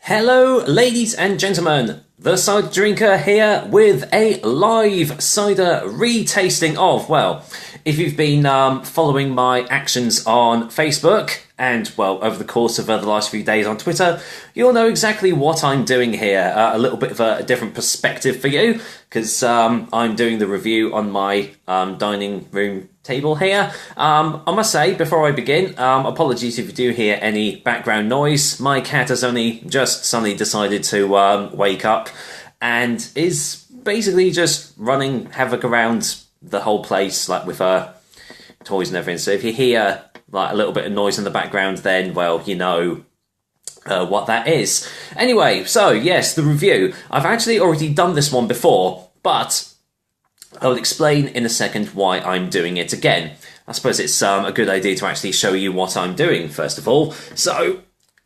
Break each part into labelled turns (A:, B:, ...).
A: Hello, ladies and gentlemen. The Cider Drinker here with a live cider retasting of, well, if you've been following my actions on Facebook and, well, over the course of the last few days on Twitter, you'll know exactly what I'm doing here. A little bit of a different perspective for you, because I'm doing the review on my dining room table here. I must say, before I begin, apologies if you do hear any background noise. My cat has only just suddenly decided to wake up and is basically just running havoc around the whole place, like with her toys and everything. So if you hear like a little bit of noise in the background, then, well, you know what that is. Anyway, so yes, the review. I've actually already done this one before, but I'll explain in a second why I'm doing it again. I suppose it's a good idea to actually show you what I'm doing, first of all. So,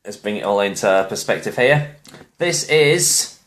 A: let's bring it all into perspective here. This is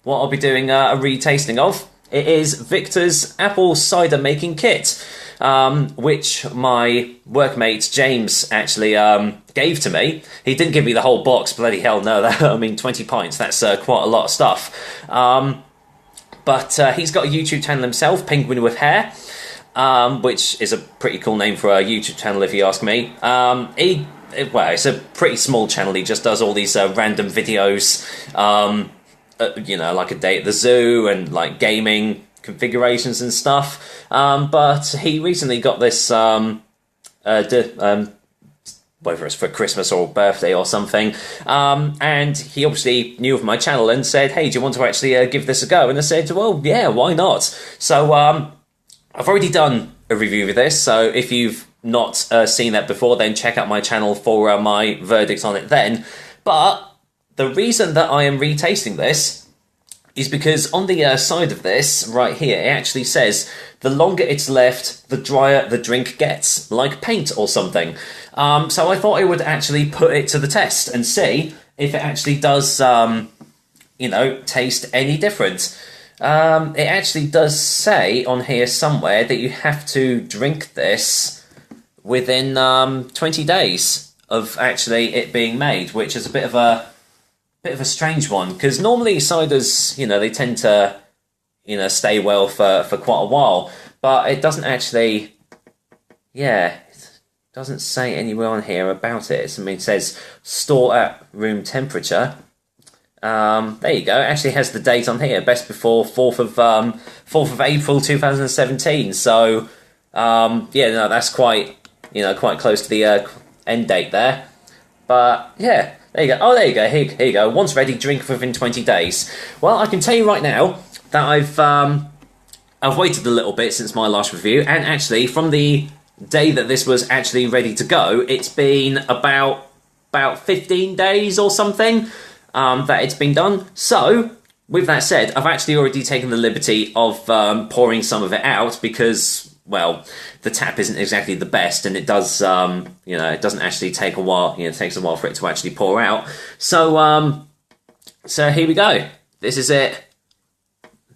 A: what I'll be doing a retasting of. It is Victor's apple cider making kit, which my workmate James actually gave to me. He didn't give me the whole box, bloody hell no, I mean 20 pints, that's quite a lot of stuff. But he's got a YouTube channel himself, Penguin with Hair, which is a pretty cool name for a YouTube channel if you ask me. Well, it's a pretty small channel. He just does all these random videos, you know, like a day at the zoo and like gaming configurations and stuff. But he recently got this, whether it's for Christmas or birthday or something, and he obviously knew of my channel and said, hey, do you want to actually give this a go? And I said, well, yeah, why not? So I've already done a review of this, so if you've not seen that before, then check out my channel for my verdict on it then. But the reason that I am retasting this is because on the side of this, right here, it actually says, the longer it's left, the drier the drink gets, like paint or something. So I thought I would actually put it to the test and see if it actually does, you know, taste any different. It actually does say on here somewhere that you have to drink this within 20 days of actually it being made, which is a bit of a strange one, because normally ciders, you know, they tend to, you know, stay well for quite a while, but it doesn't actually, yeah, it doesn't say anywhere on here about it. I mean, it says store at room temperature. There you go. It actually has the date on here, best before 4th of April 2017. So, yeah, no, that's quite, you know, quite close to the end date there. But yeah. There you go. Oh, there you go. Here you go. Once ready, drink within 20 days. Well, I can tell you right now that I've waited a little bit since my last review, and actually from the day that this was actually ready to go, it's been about 15 days or something that it's been done. So, with that said, I've actually already taken the liberty of pouring some of it out because, well, the tap isn't exactly the best, and it does, you know, it doesn't actually take a while, you know, it takes a while for it to actually pour out. So, so here we go. This is it.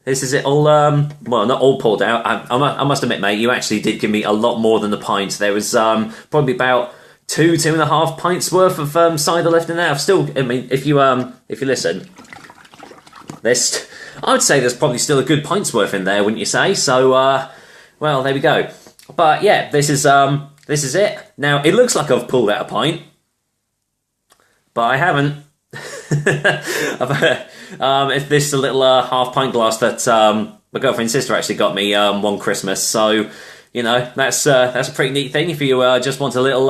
A: This is it all, well, not all poured out. I must admit, mate, you actually did give me a lot more than the pint. There was, probably about 2.5 pints worth of, cider left in there. I've still, I mean, if you listen, there's, I would say there's probably still a good pint's worth in there, wouldn't you say? So, well, there we go. But yeah, this is it. Now, it looks like I've pulled out a pint, but I haven't. It's this little half pint glass that my girlfriend's sister actually got me one Christmas. So, you know, that's a pretty neat thing. If you just want a little,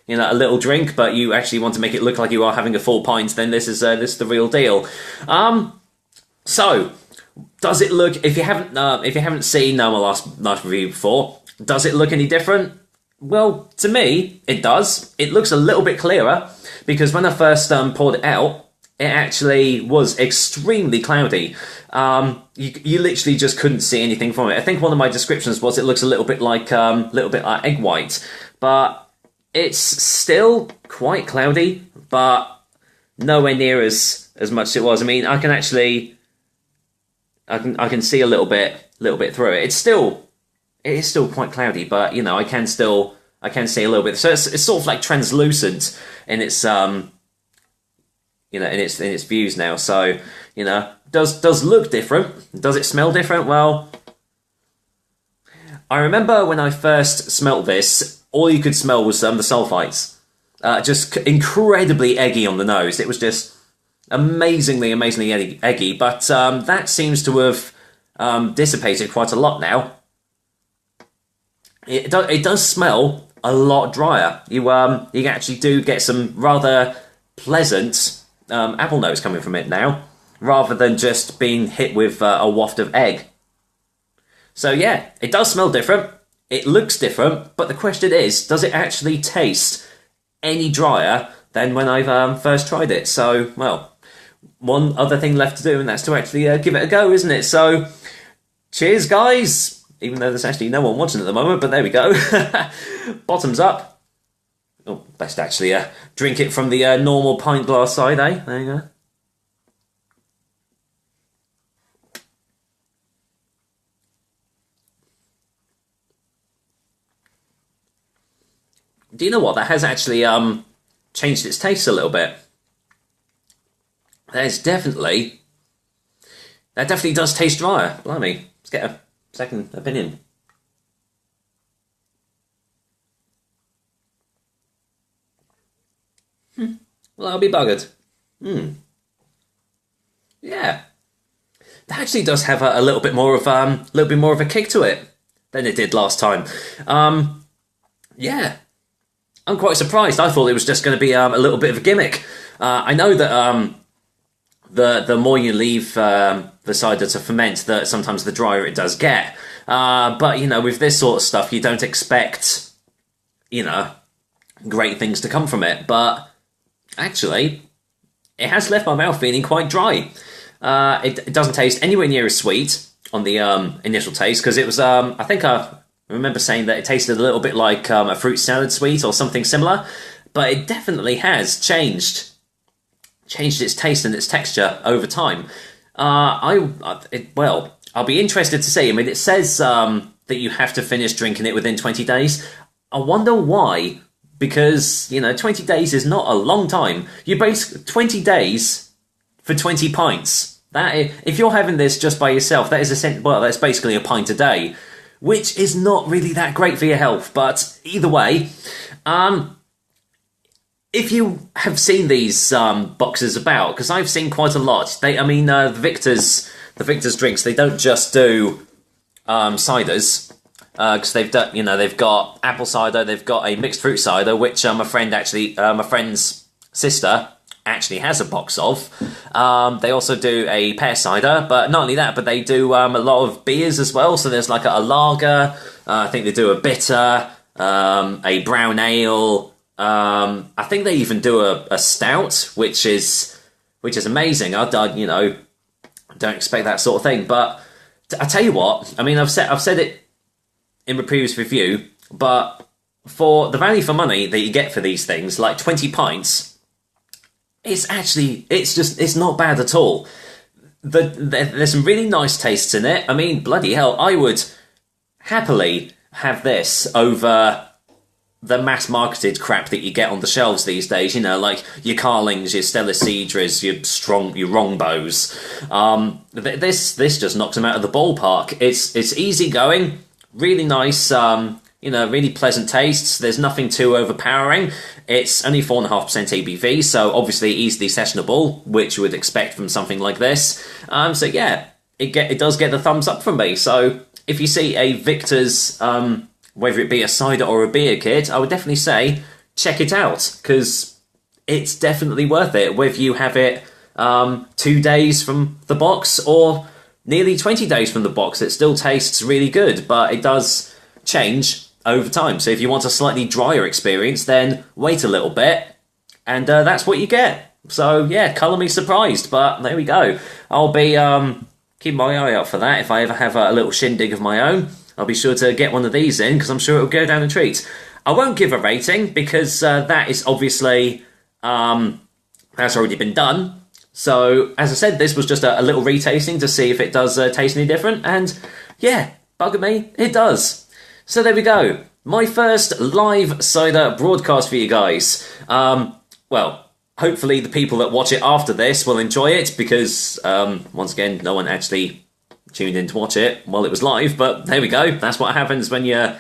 A: you know, a little drink, but you actually want to make it look like you are having a full pint, then this is the real deal. So, does it look? If you haven't seen my last review before, does it look any different? Well, to me, it does. It looks a little bit clearer because when I first poured it out, it actually was extremely cloudy. You literally just couldn't see anything from it. I think one of my descriptions was it looks a little bit like egg white, but it's still quite cloudy, but nowhere near as much as it was. I mean, I can actually. I can see a little bit through it. It is still quite cloudy, but you know I can see a little bit. So it's sort of like translucent in its in its views now. So, does look different. Does it smell different? Well, I remember when I first smelt this, all you could smell was the sulfites. Just incredibly eggy on the nose. It was just amazingly eggy. But that seems to have dissipated quite a lot now. It does smell a lot drier. You actually do get some rather pleasant apple notes coming from it now, rather than just being hit with a waft of egg. So yeah, it does smell different, it looks different, but the question is, does it actually taste any drier than when I've first tried it? So, well, one other thing left to do, and that's to actually give it a go, isn't it? So, cheers, guys! Even though there's actually no one watching at the moment, but there we go. Bottoms up. Oh, best actually drink it from the normal pint glass side, eh? There you go. Do you know what? That has actually changed its taste a little bit. That definitely does taste drier. Blimey, let's get a second opinion. Well, I'll be buggered. Yeah, that actually does have a little bit more of a kick to it than it did last time. Yeah. I'm quite surprised. I thought it was just going to be a little bit of a gimmick. I know that the more you leave the cider to ferment, that sometimes the drier it does get. But with this sort of stuff, you don't expect great things to come from it. But actually, it has left my mouth feeling quite dry. It doesn't taste anywhere near as sweet on the initial taste, because it was I think I remember saying that it tasted a little bit like a fruit salad sweet or something similar, but it definitely has changed its taste and its texture over time. I'll be interested to see. I mean, it says that you have to finish drinking it within 20 days. I wonder why, because 20 days is not a long time. You basically 20 days for 20 pints. That if you're having this just by yourself, that's basically a pint a day, which is not really that great for your health. But either way, if you have seen these boxes about, because I've seen quite a lot. The Victor's drinks, they don't just do ciders, because they've got apple cider, they've got a mixed fruit cider, which my friend's sister actually has a box of. They also do a pear cider, but not only that, but they do a lot of beers as well. So there's like a lager, I think they do a bitter, a brown ale, I think they even do a stout, which is amazing. I don't expect that sort of thing, but I tell you what, I mean, I've said it in the previous review, but for the value for money that you get for these things, like 20 pints, it's not bad at all. There's some really nice tastes in it. I mean, bloody hell, I would happily have this over the mass-marketed crap that you get on the shelves these days, like your Carlings, your Stella Cidras, your Wrongbows. This just knocks them out of the ballpark. It's easy going, really nice, really pleasant tastes. There's nothing too overpowering. It's only 4.5% ABV, so obviously easily sessionable, which you would expect from something like this. So yeah, it does get the thumbs up from me. So if you see a Victor's, whether it be a cider or a beer kit, I would definitely say check it out, because it's definitely worth it, whether you have it 2 days from the box or nearly 20 days from the box. It still tastes really good, but it does change over time. So if you want a slightly drier experience, then wait a little bit, and that's what you get. So yeah, colour me surprised, but there we go. I'll be keeping my eye out for that. If I ever have a little shindig of my own, I'll be sure to get one of these in, because I'm sure it'll go down a treat. I won't give a rating, because that is obviously that's already been done. So as I said, this was just a little retasting to see if it does taste any different, and yeah, bugger me, it does. So there we go. My first live cider broadcast for you guys. Well, hopefully the people that watch it after this will enjoy it, because, once again, no one actually tuned in to watch it while it was live, but there we go. That's what happens when you're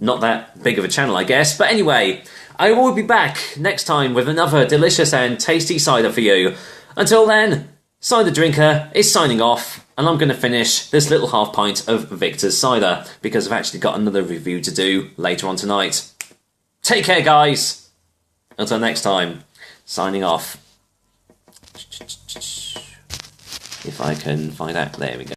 A: not that big of a channel, I guess. But anyway, I will be back next time with another delicious and tasty cider for you. Until then, Cider Drinker is signing off, and I'm going to finish this little half pint of Victor's cider, because I've actually got another review to do later on tonight. Take care, guys! Until next time, signing off. If I can find out, there we go.